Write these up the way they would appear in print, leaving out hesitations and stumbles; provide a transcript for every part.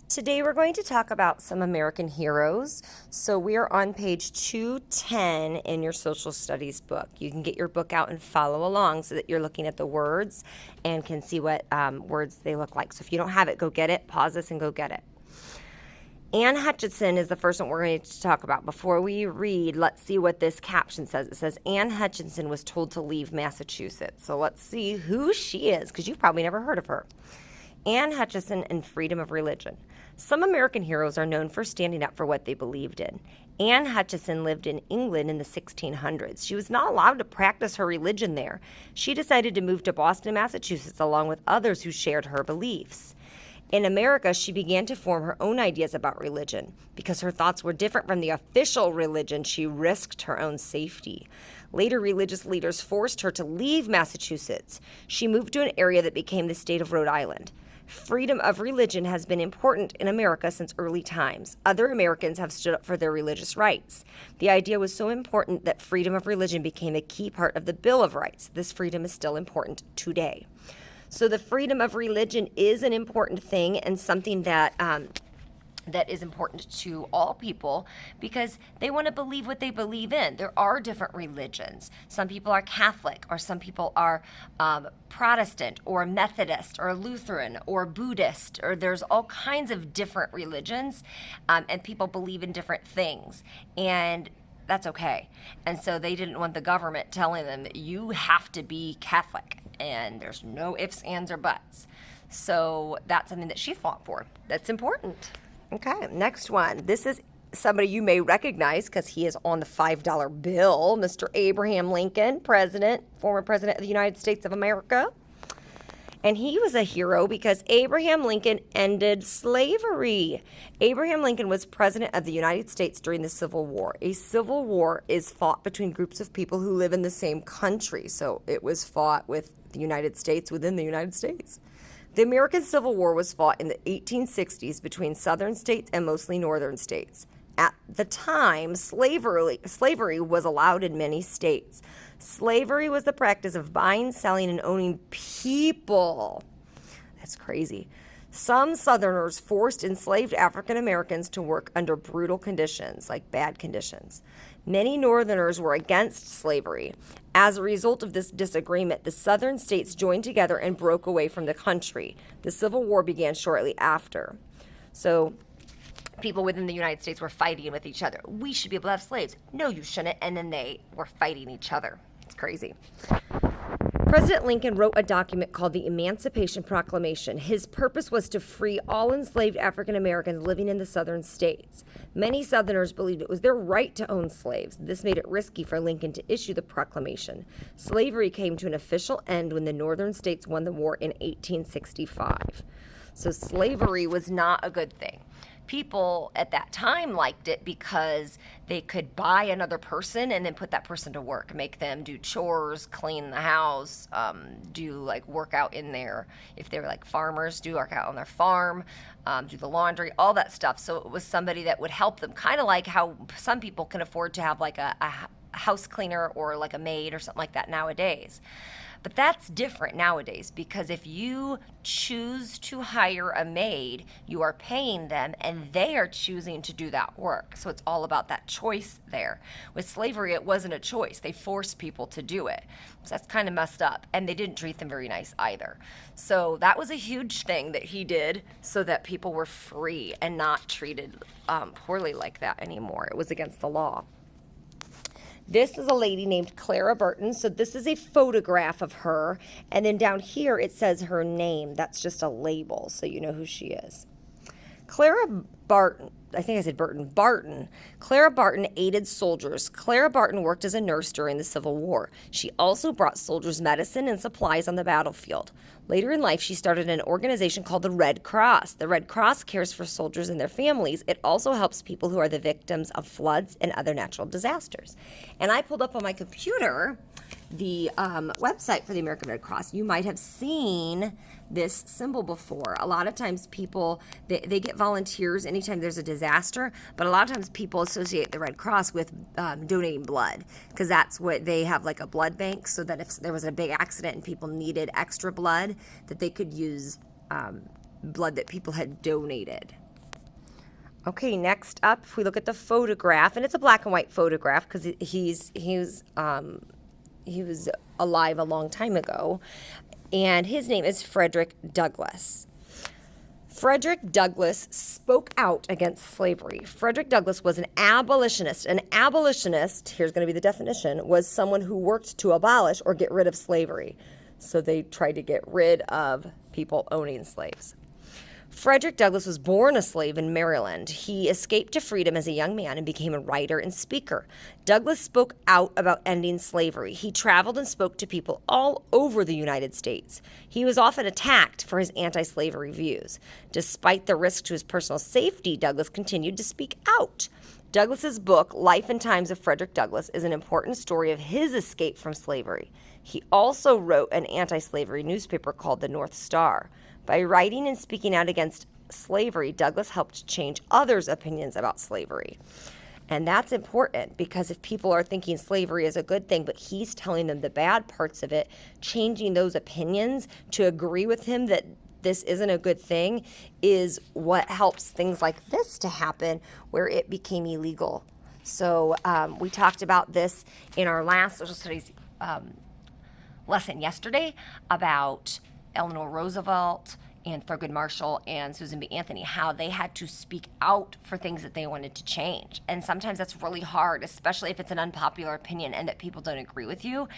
Today we're going to talk about some American heroes. So we are on page 210 in your social studies book. You can get your book out and follow along so that you're looking at the words and can see what words they look like. So if you don't have it, go get it, pause this and go get it. Anne Hutchinson is the first one we're going to talk about. Before we read, let's see what this caption says. It says, Anne Hutchinson was told to leave Massachusetts. So let's see who she is, because you've probably never heard of her. Anne Hutchinson and freedom of religion. Some American heroes are known for standing up for what they believed in. Anne Hutchinson lived in England in the 1600s. She was not allowed to practice her religion there. She decided to move to Boston, Massachusetts, along with others who shared her beliefs. In America, she began to form her own ideas about religion. Because her thoughts were different from the official religion, she risked her own safety. Later, religious leaders forced her to leave Massachusetts. She moved to an area that became the state of Rhode Island. Freedom of religion has been important in America since early times. Other Americans have stood up for their religious rights. The idea was so important that freedom of religion became a key part of the Bill of Rights. This freedom is still important today. So the freedom of religion is an important thing and something that is important to all people because they want to believe what they believe in. There are different religions. Some people are Catholic, or some people are Protestant, or Methodist, or Lutheran, or Buddhist, or there's all kinds of different religions, and people believe in different things. And that's okay. And so they didn't want the government telling them that you have to be Catholic, and there's no ifs, ands, or buts. So that's something that she fought for. That's important. Okay, next one. This is somebody you may recognize because he is on the $5 bill, Mr. Abraham Lincoln, former president of the United States of America. And he was a hero because Abraham Lincoln ended slavery. Abraham Lincoln was president of the United States during the Civil War. A civil war is fought between groups of people who live in the same country. So it was fought with the United States within the United States. The American Civil War was fought in the 1860s between southern states and mostly northern states. At the time, slavery was allowed in many states. Slavery was the practice of buying, selling, and owning people. That's crazy. Some Southerners forced enslaved African Americans to work under brutal conditions, like bad conditions. Many Northerners were against slavery. As a result of this disagreement, the Southern states joined together and broke away from the country. The Civil War began shortly after. So people within the United States were fighting with each other. We should be able to have slaves. No, you shouldn't. And then they were fighting each other. It's crazy. President Lincoln wrote a document called the Emancipation Proclamation. His purpose was to free all enslaved African Americans living in the southern states. Many Southerners believed it was their right to own slaves. This made it risky for Lincoln to issue the proclamation. Slavery came to an official end when the northern states won the war in 1865. So slavery was not a good thing. People at that time liked it because they could buy another person and then put that person to work, make them do chores, clean the house, do like work out in there. If they were like farmers, do work out on their farm, do the laundry, all that stuff. So it was somebody that would help them, kind of like how some people can afford to have like a house cleaner or like a maid or something like that nowadays. But that's different nowadays because if you choose to hire a maid, you are paying them and they are choosing to do that work. So it's all about that choice there. With slavery, it wasn't a choice. They forced people to do it. So that's kind of messed up. And they didn't treat them very nice either. So that was a huge thing that he did so that people were free and not treated poorly like that anymore. It was against the law. This is a lady named Clara Barton. So this is a photograph of her. And then down here it says her name. That's just a label so you know who she is. Clara Barton, I think I said Barton. Clara Barton aided soldiers. Clara Barton worked as a nurse during the Civil War. She also brought soldiers medicine and supplies on the battlefield. Later in life, she started an organization called the Red Cross. The Red Cross cares for soldiers and their families. It also helps people who are the victims of floods and other natural disasters. And I pulled up on my computer the website for the American Red Cross. You might have seen this symbol before. A lot of times people, they get volunteers anytime there's a disaster, but a lot of times people associate the Red Cross with donating blood because that's what they have, like a blood bank, so that if there was a big accident and people needed extra blood, that they could use blood that people had donated. Okay, next up, if we look at the photograph, and it's a black and white photograph because he was alive a long time ago, and his name is Frederick Douglass. Frederick Douglass spoke out against slavery. Frederick Douglass was an abolitionist. An abolitionist, here's going to be the definition, was someone who worked to abolish or get rid of slavery. So they tried to get rid of people owning slaves. Frederick Douglass was born a slave in Maryland. He escaped to freedom as a young man and became a writer and speaker. Douglass spoke out about ending slavery. He traveled and spoke to people all over the United States. He was often attacked for his anti-slavery views. Despite the risk to his personal safety, Douglass continued to speak out. Douglass's book, Life and Times of Frederick Douglass, is an important story of his escape from slavery. He also wrote an anti-slavery newspaper called the North Star. By writing and speaking out against slavery, Douglass helped change others' opinions about slavery. And that's important because if people are thinking slavery is a good thing, but he's telling them the bad parts of it, changing those opinions to agree with him that this isn't a good thing is what helps things like this to happen where it became illegal. So we talked about this in our last social studies lesson yesterday about Eleanor Roosevelt and Thurgood Marshall and Susan B. Anthony, how they had to speak out for things that they wanted to change. And sometimes that's really hard, especially if it's an unpopular opinion and that people don't agree with you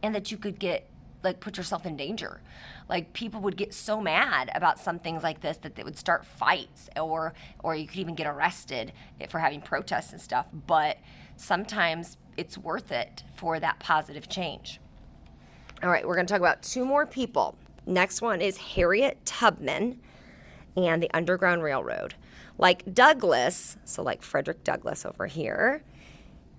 and that you could get, like, put yourself in danger. Like, people would get so mad about some things like this that they would start fights or you could even get arrested for having protests and stuff. But sometimes it's worth it for that positive change. All right, we're going to talk about two more people. Next one is Harriet Tubman and the Underground Railroad. Like Douglass, so like Frederick Douglass over here,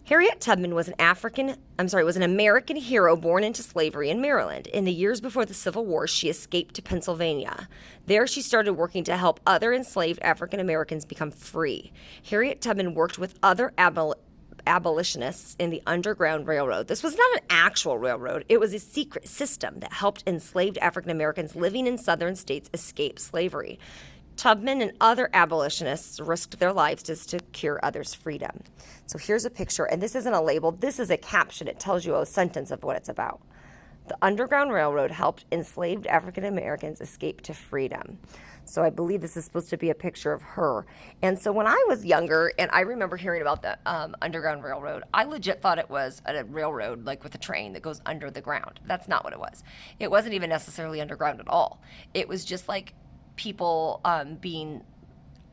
Harriet Tubman was an American hero born into slavery in Maryland. In the years before the Civil War, she escaped to Pennsylvania. There she started working to help other enslaved African Americans become free. Harriet Tubman worked with other abolitionists in the Underground Railroad. This was not an actual railroad. It was a secret system that helped enslaved African Americans living in southern states escape slavery. Tubman and other abolitionists risked their lives to secure others' freedom. So here's a picture, and this isn't a label. This is a caption. It tells you a sentence of what it's about. The Underground Railroad helped enslaved African Americans escape to freedom. So I believe this is supposed to be a picture of her. And so when I was younger, and I remember hearing about the Underground Railroad, I legit thought it was a railroad, like with a train that goes under the ground. That's not what it was. It wasn't even necessarily underground at all. It was just like people being,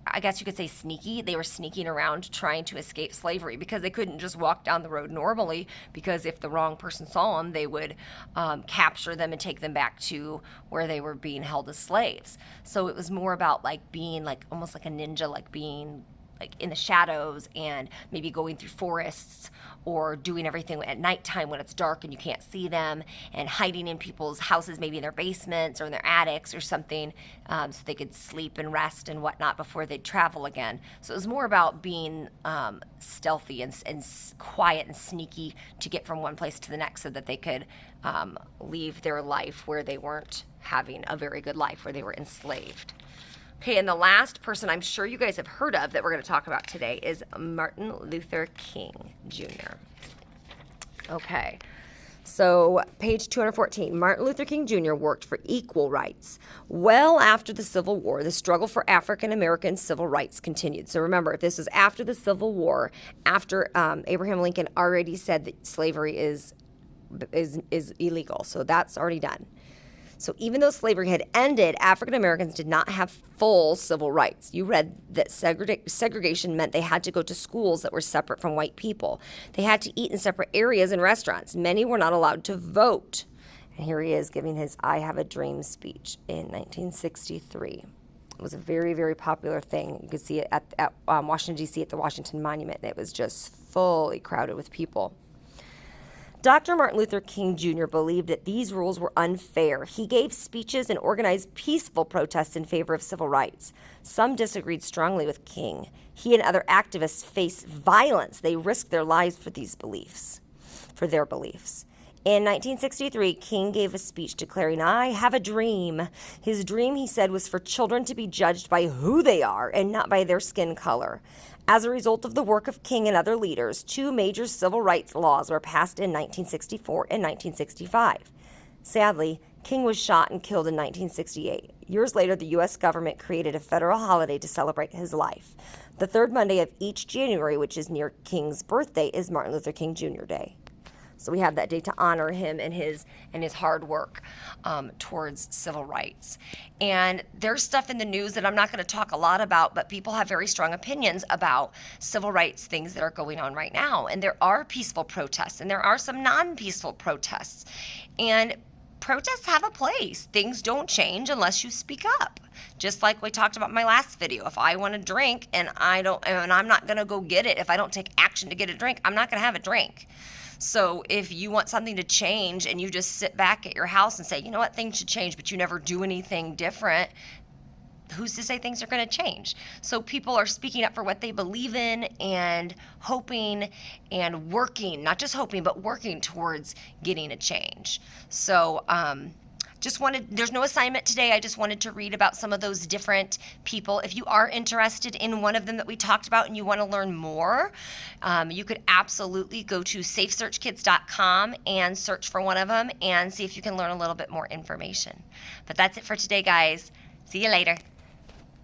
I guess you could say, sneaky. They were sneaking around trying to escape slavery because they couldn't just walk down the road normally, because if the wrong person saw them, they would capture them and take them back to where they were being held as slaves. So it was more about like being like almost like a ninja, like being like in the shadows and maybe going through forests or doing everything at nighttime when it's dark and you can't see them, and hiding in people's houses, maybe in their basements or in their attics or something, so they could sleep and rest and whatnot before they'd travel again. So it was more about being stealthy and quiet and sneaky to get from one place to the next so that they could leave their life where they weren't having a very good life, where they were enslaved. Okay, and the last person I'm sure you guys have heard of that we're going to talk about today is Martin Luther King Jr. Okay, so page 214. Martin Luther King Jr. worked for equal rights. Well after the Civil War, the struggle for African American civil rights continued. So remember, if this was after the Civil War, after Abraham Lincoln already said that slavery is illegal, so that's already done. So even though slavery had ended, African Americans did not have full civil rights. You read that segregation meant they had to go to schools that were separate from white people. They had to eat in separate areas and restaurants. Many were not allowed to vote. And here he is giving his I Have a Dream speech in 1963. It was a very, very popular thing. You could see it at Washington, D.C. at the Washington Monument. And it was just fully crowded with people. Dr. Martin Luther King Jr. believed that these rules were unfair. He gave speeches and organized peaceful protests in favor of civil rights. Some disagreed strongly with King. He and other activists faced violence. They risked their lives for their beliefs. In 1963, King gave a speech declaring, "I have a dream." His dream, he said, was for children to be judged by who they are and not by their skin color. As a result of the work of King and other leaders, 2 major civil rights laws were passed in 1964 and 1965. Sadly, King was shot and killed in 1968. Years later, the U.S. government created a federal holiday to celebrate his life. The third Monday of each January, which is near King's birthday, is Martin Luther King Jr. Day. So we have that day to honor him and his hard work towards civil rights. And there's stuff in the news that I'm not going to talk a lot about, but people have very strong opinions about civil rights things that are going on right now. And there are peaceful protests, and there are some non-peaceful protests. And protests have a place. Things don't change unless you speak up. Just like we talked about in my last video. If I want a drink and I'm not going to go get it, if I don't take action to get a drink, I'm not going to have a drink. So if you want something to change and you just sit back at your house and say, you know what, things should change, but you never do anything different, who's to say things are going to change? So people are speaking up for what they believe in and hoping and working, not just hoping, but working towards getting a change. So there's no assignment today. I just wanted to read about some of those different people. If you are interested in one of them that we talked about and you want to learn more, you could absolutely go to safesearchkids.com and search for one of them and see if you can learn a little bit more information. But that's it for today, guys. See you later.